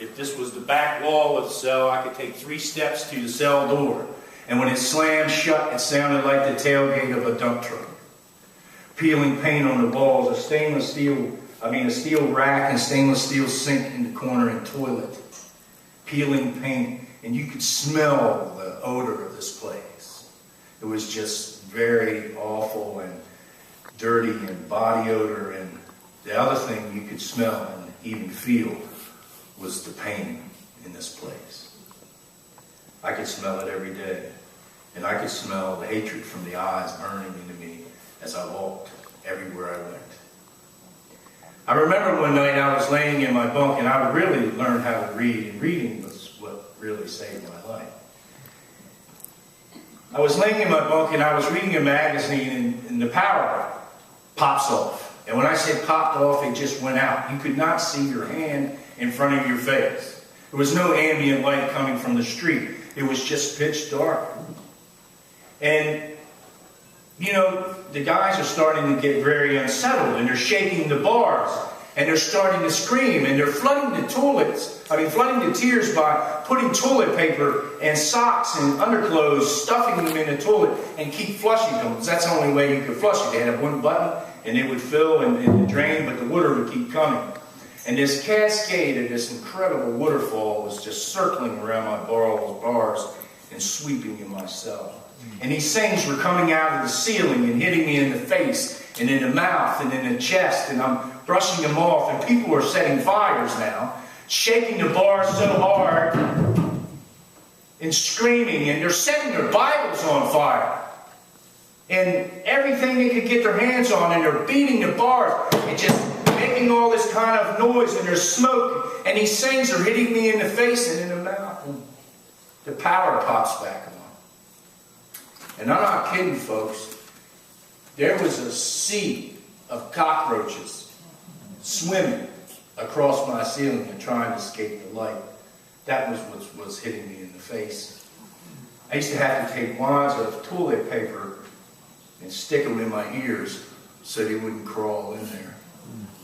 if this was the back wall of the cell, I could take 3 steps to the cell door. And when it slammed shut, it sounded like the tailgate of a dump truck. Peeling paint on the walls, a steel rack and stainless steel sink in the corner and toilet. Peeling paint, and you could smell the odor of this place. It was just very awful and dirty and body odor, and the other thing you could smell and even feel was the pain in this place. I could smell it every day, and I could smell the hatred from the eyes burning into me as I walked everywhere I went. I remember one night I was laying in my bunk, and I really learned how to read, and reading was what really saved my life. I was laying in my bunk, and I was reading a magazine, and the power pops off. And when I say popped off, it just went out. You could not see your hand in front of your face. There was no ambient light coming from the street. It was just pitch dark. And, you know, the guys are starting to get very unsettled, and they're shaking the bars, and they're starting to scream, and they're flooding the tiers by putting toilet paper and socks and underclothes, stuffing them in the toilet, and keep flushing them, because that's the only way you could flush it. They had one button, and it would fill and drain, but the water would keep coming. And this cascade of this incredible waterfall was just circling around my bars and sweeping in my cell. And these things were coming out of the ceiling and hitting me in the face and in the mouth and in the chest, and I'm brushing them off, and people are setting fires now, shaking the bars so hard and screaming, and they're setting their Bibles on fire. And everything they could get their hands on, and they're beating the bars and just making all this kind of noise, and there's smoke, and these things are hitting me in the face and in the mouth, and the power pops back on. And I'm not kidding, folks. There was a sea of cockroaches swimming across my ceiling and trying to escape the light. That was what was hitting me in the face. I used to have to take wads of toilet paper and stick them in my ears so they wouldn't crawl in there.